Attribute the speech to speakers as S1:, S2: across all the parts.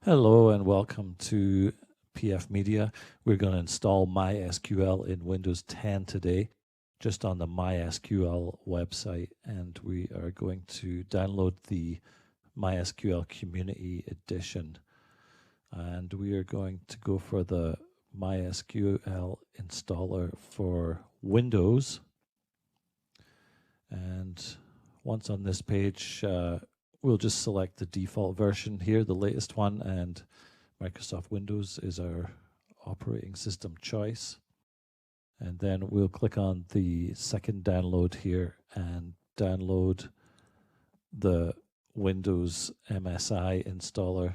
S1: Hello and welcome to PF Media. We're going to install MySQL in Windows 10 today, just on the MySQL website, and we are going to download the MySQL Community Edition. And we are going to go for the MySQL installer for Windows. And once on this page, we'll just select the default version here, the latest one, and Microsoft Windows is our operating system choice. And then we'll click on the second download here and download the Windows MSI installer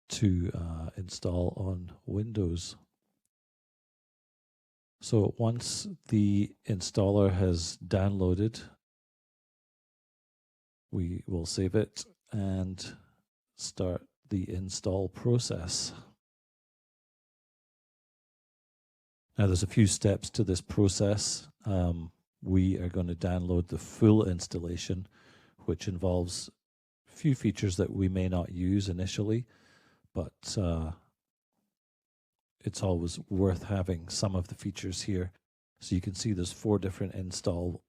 S1: to install on Windows. So once the installer has downloaded, we will save it and start the install process. Now there's a few steps to this process. We are going to download the full installation, which involves a few features that we may not use initially, but it's always worth having some of the features here. So you can see there's 4 different install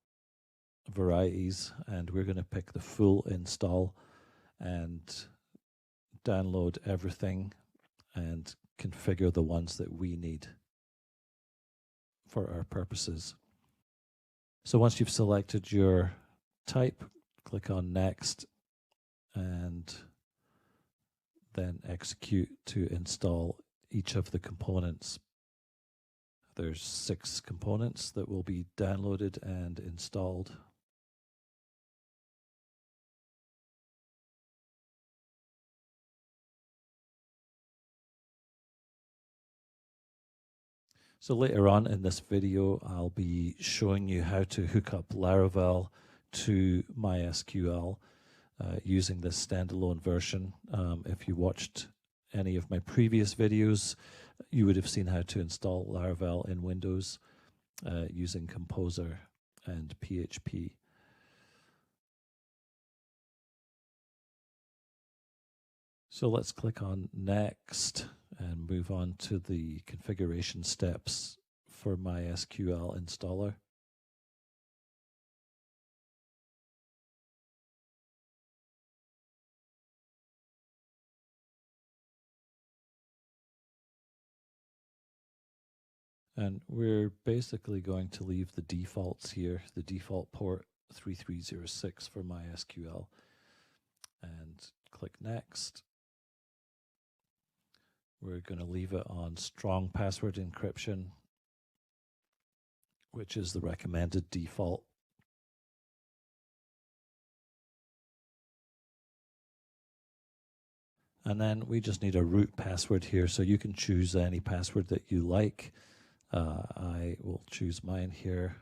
S1: varieties, and we're going to pick the full install and download everything and configure the ones that we need for our purposes. So once you've selected your type, click on Next and then execute to install each of the components. There's 6 components that will be downloaded and installed. So later on in this video, I'll be showing you how to hook up Laravel to MySQL using this standalone version. If you watched any of my previous videos, you would have seen how to install Laravel in Windows using Composer and PHP. So let's click on Next and move on to the configuration steps for MySQL installer. And we're basically going to leave the defaults here, the default port 3306 for MySQL, and click Next. We're going to leave it on strong password encryption, which is the recommended default. And then we just need a root password here, so you can choose any password that you like. I will choose mine here.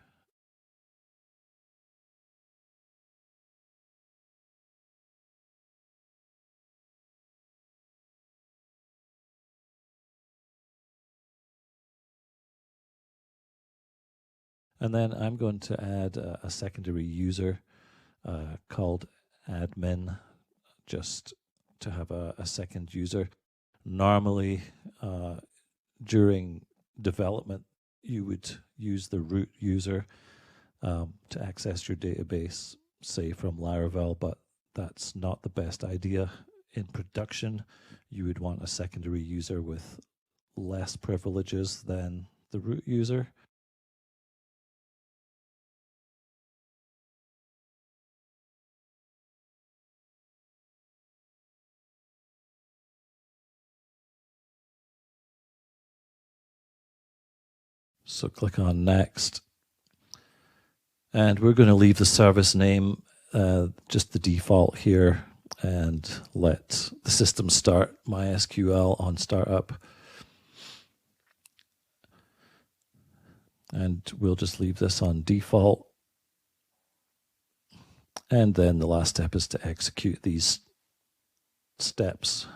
S1: And then I'm going to add a secondary user called admin, just to have a second user. Normally, during development, you would use the root user to access your database, say from Laravel, but that's not the best idea. In production, you would want a secondary user with less privileges than the root user. So click on Next. And we're going to leave the service name just the default here and let the system start MySQL on startup. And we'll just leave this on default. And then the last step is to execute these steps.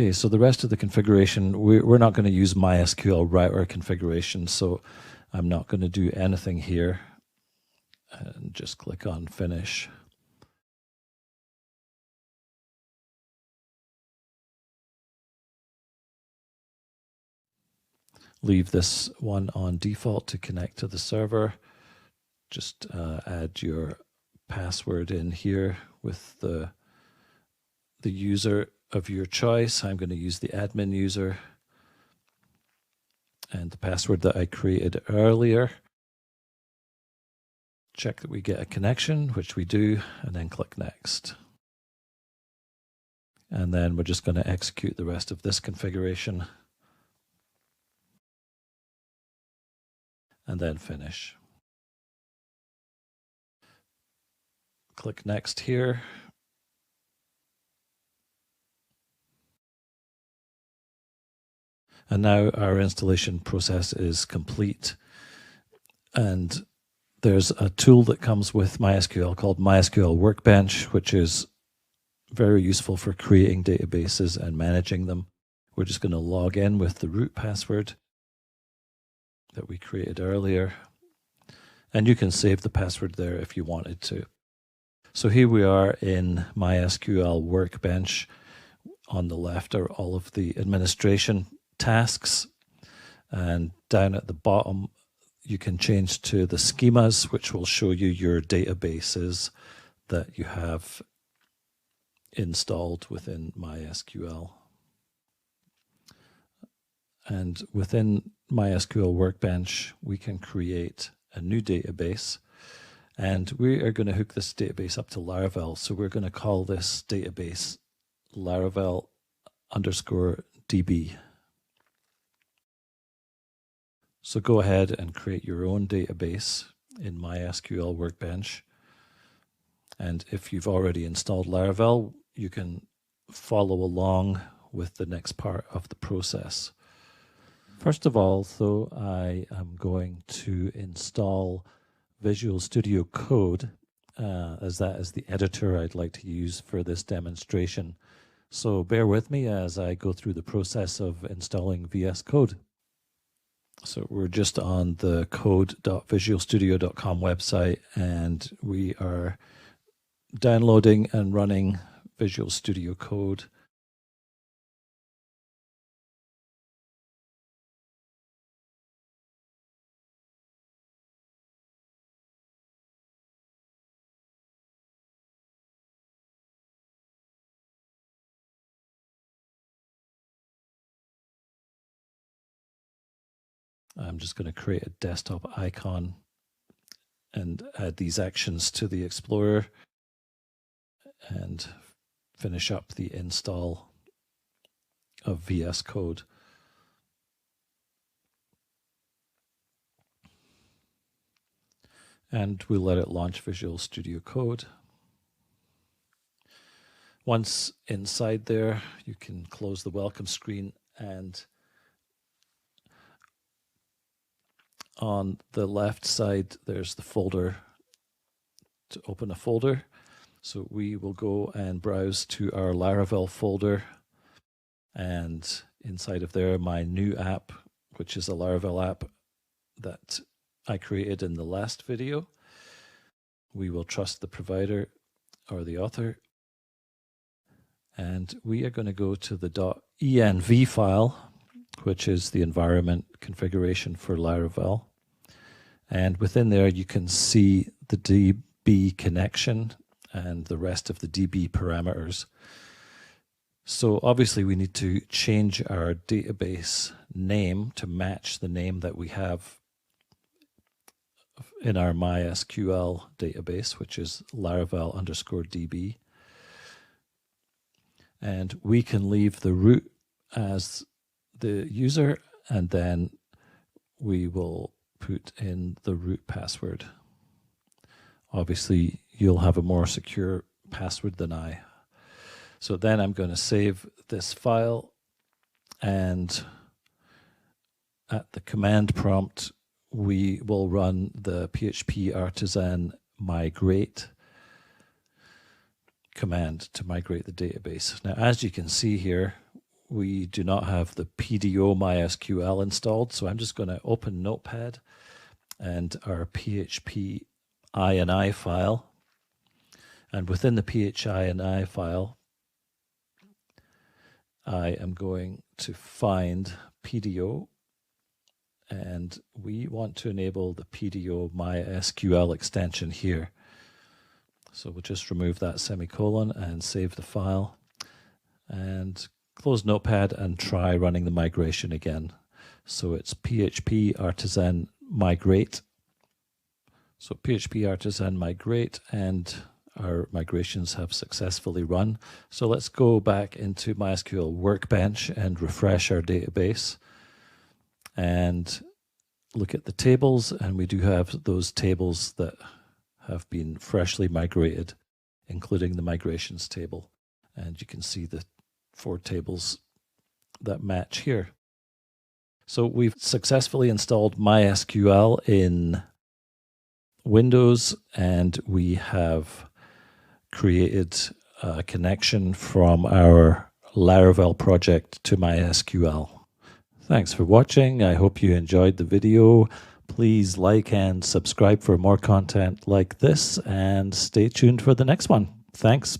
S1: Okay, so the rest of the configuration, we're not going to use MySQL router configuration, so I'm not going to do anything here. And just click on Finish. Leave this one on default to connect to the server. Just add your password in here with the user of your choice. I'm going to use the admin user and the password that I created earlier. Check that we get a connection, which we do, and then click Next. And then we're just going to execute the rest of this configuration and then finish. Click Next here. And now our installation process is complete. And there's a tool that comes with MySQL called MySQL Workbench, which is very useful for creating databases and managing them. We're just going to log in with the root password that we created earlier. And you can save the password there if you wanted to. So here we are in MySQL Workbench. On the left are all of the administration tasks. And down at the bottom, you can change to the schemas, which will show you your databases that you have installed within MySQL. And within MySQL Workbench, we can create a new database. And we are going to hook this database up to Laravel. So we're going to call this database Laravel _DB. So go ahead and create your own database in MySQL Workbench. And if you've already installed Laravel, you can follow along with the next part of the process. First of all, though, I am going to install Visual Studio Code, as that is the editor I'd like to use for this demonstration. So bear with me as I go through the process of installing VS Code. So we're just on the code.visualstudio.com website, and we are downloading and running Visual Studio Code. I'm just going to create a desktop icon and add these actions to the Explorer and finish up the install of VS Code. And we'll let it launch Visual Studio Code. Once inside there, you can close the welcome screen, and on the left side, there's the folder to open a folder. So we will go and browse to our Laravel folder, and inside of there, my new app, which is a Laravel app that I created in the last video. We will trust the provider or the author. And we are going to go to the .env file, which is the environment configuration for Laravel. And within there, you can see the DB connection and the rest of the DB parameters. So obviously we need to change our database name to match the name that we have in our MySQL database, which is Laravel _DB. And we can leave the root as the user, and then we will put in the root password. Obviously, you'll have a more secure password than I. So then I'm going to save this file, and at the command prompt, we will run the PHP artisan migrate command to migrate the database. Now, as you can see here, we do not have the PDO MySQL installed, so I'm just going to open Notepad and our PHP ini file. And within the PHP file, I am going to find PDO, and we want to enable the PDO MySQL extension here. So we'll just remove that semicolon and save the file and close Notepad and try running the migration again. So it's PHP artisan migrate. So PHP artisan migrate, and our migrations have successfully run. So let's go back into MySQL workbench and refresh our database and look at the tables, and we do have those tables that have been freshly migrated, including the migrations table. And you can see the 4 tables that match here. So we've successfully installed MySQL in Windows, and we have created a connection from our Laravel project to MySQL. Thanks for watching. I hope you enjoyed the video. Please like and subscribe for more content like this, and stay tuned for the next one. Thanks.